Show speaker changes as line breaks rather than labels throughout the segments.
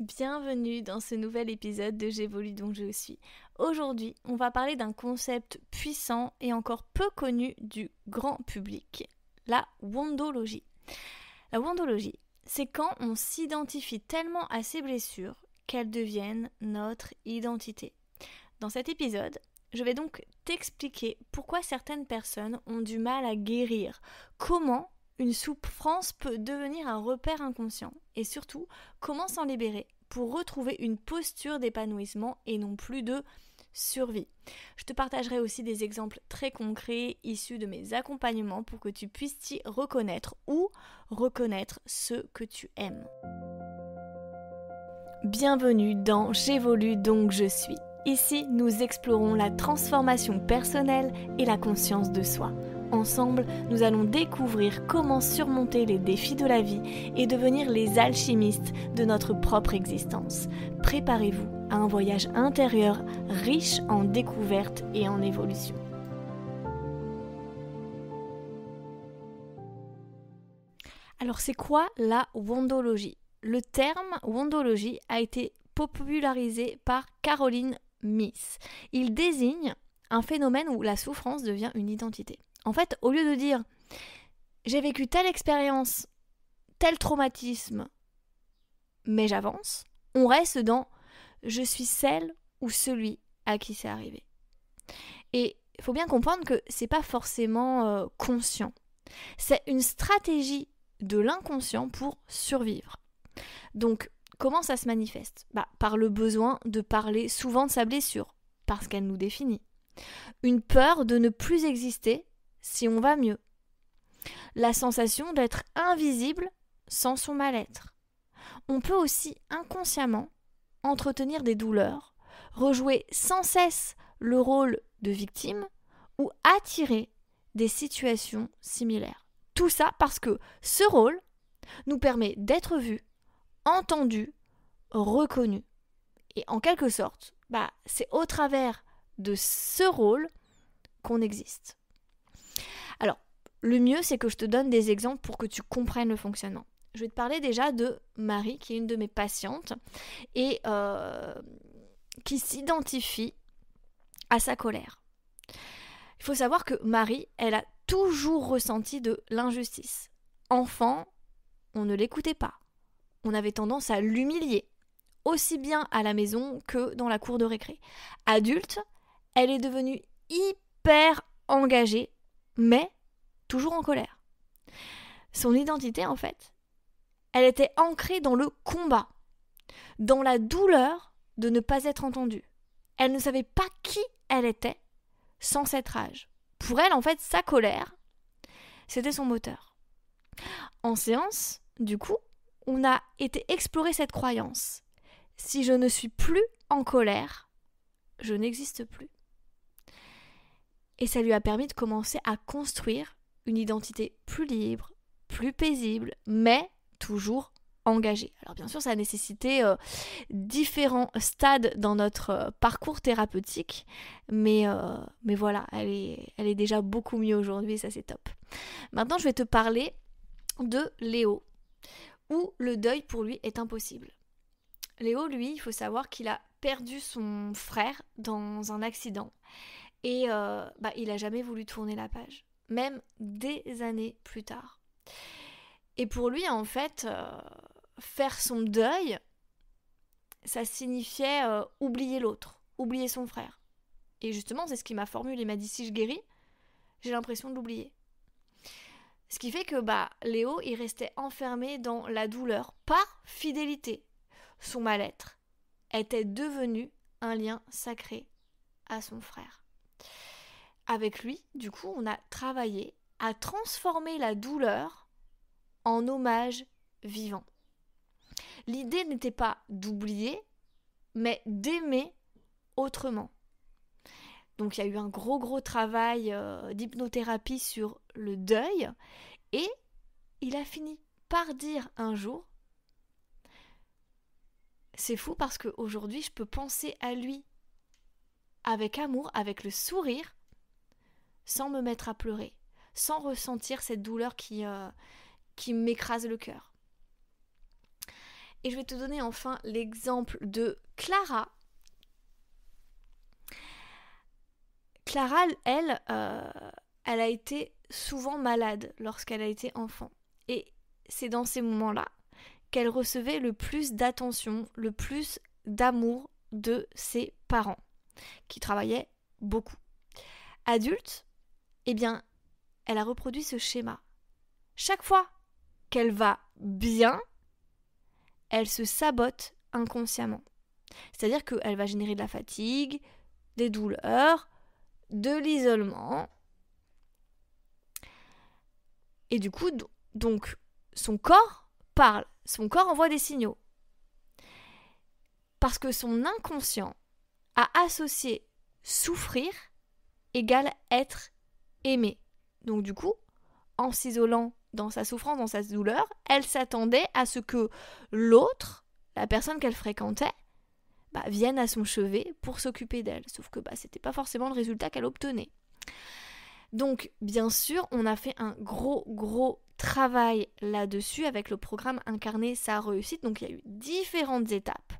Bienvenue dans ce nouvel épisode de J'évolue donc je suis. Aujourd'hui, on va parler d'un concept puissant et encore peu connu du grand public, la wondologie. La wondologie, c'est quand on s'identifie tellement à ses blessures qu'elles deviennent notre identité. Dans cet épisode, je vais donc t'expliquer pourquoi certaines personnes ont du mal à guérir, comment une souffrance peut devenir un repère inconscient et surtout comment s'en libérer pour retrouver une posture d'épanouissement et non plus de survie. Je te partagerai aussi des exemples très concrets issus de mes accompagnements pour que tu puisses t'y reconnaître ou reconnaître ceux que tu aimes. Bienvenue dans J'évolue donc je suis. Ici, nous explorons la transformation personnelle et la conscience de soi. Ensemble, nous allons découvrir comment surmonter les défis de la vie et devenir les alchimistes de notre propre existence. Préparez-vous à un voyage intérieur riche en découvertes et en évolution. Alors, c'est quoi la wondologie ? Le terme wondologie a été popularisé par Caroline Myss. Il désigne un phénomène où la souffrance devient une identité. En fait, au lieu de dire « j'ai vécu telle expérience, tel traumatisme, mais j'avance », on reste dans « je suis celle ou celui à qui c'est arrivé ». Et il faut bien comprendre que c'est pas forcément conscient. C'est une stratégie de l'inconscient pour survivre. Donc, comment ça se manifeste ? Par le besoin de parler souvent de sa blessure, parce qu'elle nous définit. Une peur de ne plus exister si on va mieux. La sensation d'être invisible sans son mal-être. On peut aussi inconsciemment entretenir des douleurs, rejouer sans cesse le rôle de victime ou attirer des situations similaires. Tout ça parce que ce rôle nous permet d'être vu, entendu, reconnu. Et en quelque sorte, c'est au travers de ce rôle qu'on existe. Alors, le mieux, c'est que je te donne des exemples pour que tu comprennes le fonctionnement. Je vais te parler déjà de Marie, qui est une de mes patientes, et qui s'identifie à sa colère. Il faut savoir que Marie, elle a toujours ressenti de l'injustice. Enfant, on ne l'écoutait pas. On avait tendance à l'humilier, aussi bien à la maison que dans la cour de récré. Adulte, elle est devenue hyper engagée, mais toujours en colère. Son identité, en fait, elle était ancrée dans le combat, dans la douleur de ne pas être entendue. Elle ne savait pas qui elle était sans cette rage. Pour elle, en fait, sa colère, c'était son moteur. En séance, du coup, on a été explorer cette croyance. Si je ne suis plus en colère, je n'existe plus. Et ça lui a permis de commencer à construire une identité plus libre, plus paisible, mais toujours engagée. Alors bien sûr, ça a nécessité différents stades dans notre parcours thérapeutique, mais voilà, elle est déjà beaucoup mieux aujourd'hui et ça c'est top. Maintenant, je vais te parler de Léo, où le deuil pour lui est impossible. Léo, lui, il faut savoir qu'il a perdu son frère dans un accident. Et il n'a jamais voulu tourner la page, même des années plus tard. Et pour lui, en fait, faire son deuil, ça signifiait oublier l'autre, oublier son frère. Et justement, c'est ce qu'il m'a formulé. Il m'a dit, si je guéris, j'ai l'impression de l'oublier. Ce qui fait que Léo, il restait enfermé dans la douleur par fidélité. Son mal-être était devenu un lien sacré à son frère. Avec lui, du coup, on a travaillé à transformer la douleur en hommage vivant. L'idée n'était pas d'oublier, mais d'aimer autrement. Donc il y a eu un gros travail d'hypnothérapie sur le deuil et il a fini par dire un jour, c'est fou parce qu'aujourd'hui je peux penser à lui avec amour, avec le sourire, sans me mettre à pleurer, sans ressentir cette douleur qui m'écrase le cœur. Et je vais te donner enfin l'exemple de Clara. Clara, elle a été souvent malade lorsqu'elle a été enfant. Et c'est dans ces moments-là qu'elle recevait le plus d'attention, le plus d'amour de ses parents, qui travaillaient beaucoup. Adulte, eh bien, elle a reproduit ce schéma. Chaque fois qu'elle va bien, elle se sabote inconsciemment. C'est-à-dire qu'elle va générer de la fatigue, des douleurs, de l'isolement. Et du coup, donc, son corps parle, son corps envoie des signaux. Parce que son inconscient a associé souffrir égale être aimé. Donc du coup, en s'isolant dans sa souffrance, dans sa douleur, elle s'attendait à ce que l'autre, la personne qu'elle fréquentait, vienne à son chevet pour s'occuper d'elle. Sauf que c'était pas forcément le résultat qu'elle obtenait. Donc bien sûr, on a fait un gros travail là-dessus avec le programme Incarner sa réussite. Donc il y a eu différentes étapes.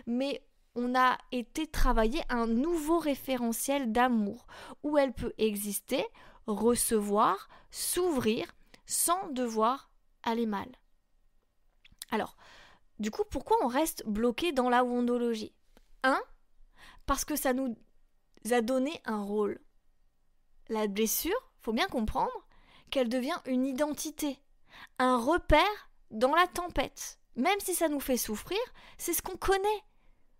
Mais on a été travailler un nouveau référentiel d'amour où elle peut exister, recevoir, s'ouvrir sans devoir aller mal. Alors, du coup, pourquoi on reste bloqué dans la wondologie ? 1. Parce que ça nous a donné un rôle. La blessure, faut bien comprendre qu'elle devient une identité, un repère dans la tempête. Même si ça nous fait souffrir, c'est ce qu'on connaît.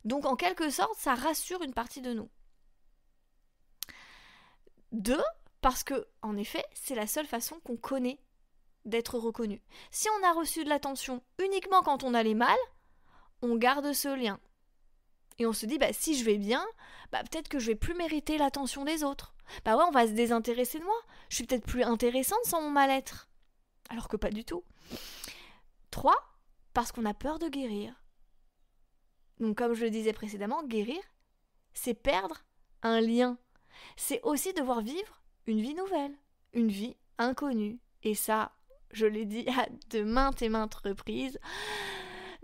Donc en quelque sorte, ça rassure une partie de nous. 2, parce que, en effet, c'est la seule façon qu'on connaît d'être reconnu. Si on a reçu de l'attention uniquement quand on allait mal, on garde ce lien. Et on se dit, si je vais bien, peut-être que je vais plus mériter l'attention des autres. On va se désintéresser de moi. Je suis peut-être plus intéressante sans mon mal-être. Alors que pas du tout. 3, parce qu'on a peur de guérir. Donc comme je le disais précédemment, guérir, c'est perdre un lien. C'est aussi devoir vivre une vie nouvelle, une vie inconnue. Et ça, je l'ai dit à de maintes et maintes reprises,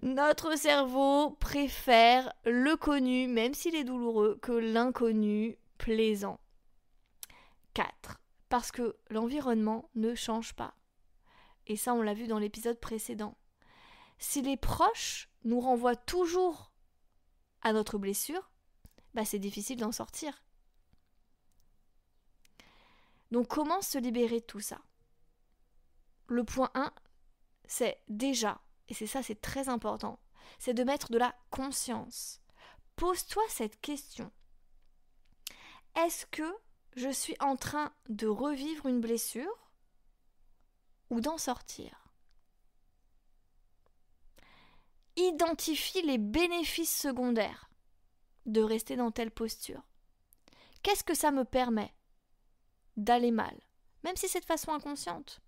notre cerveau préfère le connu, même s'il est douloureux, que l'inconnu plaisant. 4. Parce que l'environnement ne change pas. Et ça, on l'a vu dans l'épisode précédent. Si les proches nous renvoient toujours à notre blessure, c'est difficile d'en sortir. Donc comment se libérer de tout ça ? Le point 1, c'est déjà, et c'est très important, c'est de mettre de la conscience. Pose-toi cette question. Est-ce que je suis en train de revivre une blessure ou d'en sortir ? Identifie les bénéfices secondaires de rester dans telle posture. Qu'est-ce que ça me permet d'aller mal, même si c'est de façon inconsciente ?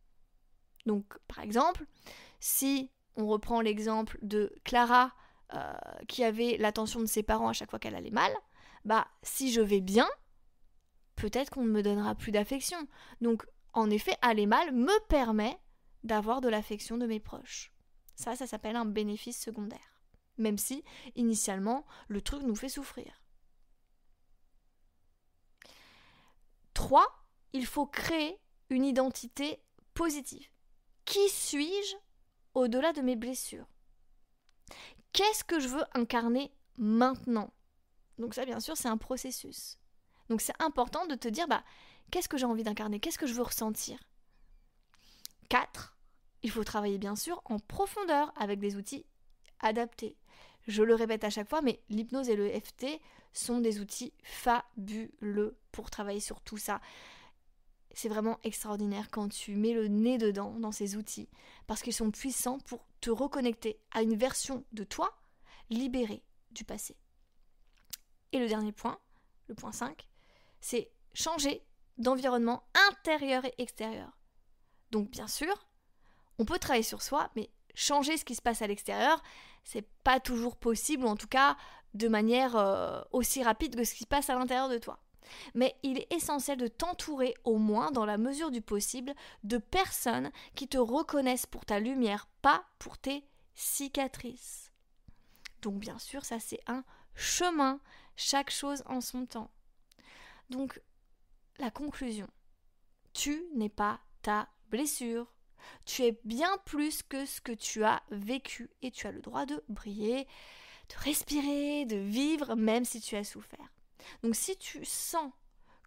Donc, par exemple, si on reprend l'exemple de Clara qui avait l'attention de ses parents à chaque fois qu'elle allait mal, si je vais bien, peut-être qu'on ne me donnera plus d'affection. Donc, en effet, aller mal me permet d'avoir de l'affection de mes proches. Ça s'appelle un bénéfice secondaire. Même si, initialement, le truc nous fait souffrir. 3, il faut créer une identité positive. Qui suis-je au-delà de mes blessures ? Qu'est-ce que je veux incarner maintenant ? Donc ça, bien sûr, c'est un processus. Donc c'est important de te dire, qu'est-ce que j'ai envie d'incarner ? Qu'est-ce que je veux ressentir ? 4, il faut travailler bien sûr en profondeur avec des outils adaptés. Je le répète à chaque fois, mais l'hypnose et le EFT sont des outils fabuleux pour travailler sur tout ça. C'est vraiment extraordinaire quand tu mets le nez dedans, dans ces outils, parce qu'ils sont puissants pour te reconnecter à une version de toi libérée du passé. Et le dernier point, le point 5, c'est changer d'environnement intérieur et extérieur. Donc bien sûr, on peut travailler sur soi, mais changer ce qui se passe à l'extérieur, c'est pas toujours possible, ou en tout cas de manière aussi rapide que ce qui se passe à l'intérieur de toi. Mais il est essentiel de t'entourer, au moins dans la mesure du possible, de personnes qui te reconnaissent pour ta lumière, pas pour tes cicatrices. Donc bien sûr, ça c'est un chemin, chaque chose en son temps. Donc la conclusion, tu n'es pas ta blessure. Tu es bien plus que ce que tu as vécu et tu as le droit de briller, de respirer, de vivre même si tu as souffert. Donc si tu sens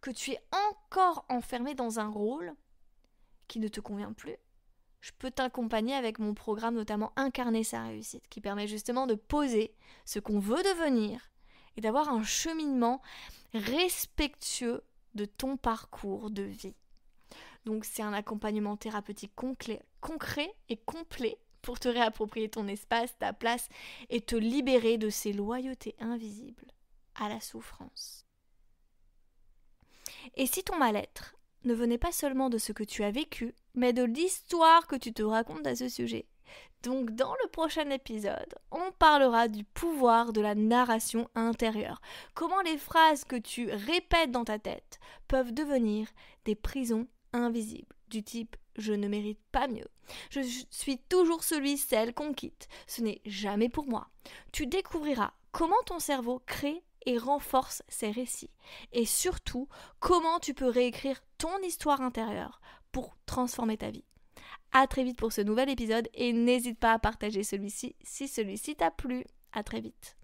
que tu es encore enfermé dans un rôle qui ne te convient plus, je peux t'accompagner avec mon programme notamment Incarner sa réussite qui permet justement de poser ce qu'on veut devenir et d'avoir un cheminement respectueux de ton parcours de vie. Donc c'est un accompagnement thérapeutique concret et complet pour te réapproprier ton espace, ta place et te libérer de ces loyautés invisibles à la souffrance. Et si ton mal-être ne venait pas seulement de ce que tu as vécu, mais de l'histoire que tu te racontes à ce sujet. Donc dans le prochain épisode, on parlera du pouvoir de la narration intérieure. Comment les phrases que tu répètes dans ta tête peuvent devenir des prisons invisibles, du type « je ne mérite pas mieux »,« je suis toujours celle qu'on quitte, ce n'est jamais pour moi ». Tu découvriras comment ton cerveau crée et renforce ces récits. Et surtout, comment tu peux réécrire ton histoire intérieure pour transformer ta vie. À très vite pour ce nouvel épisode et n'hésite pas à partager celui-ci si celui-ci t'a plu. À très vite.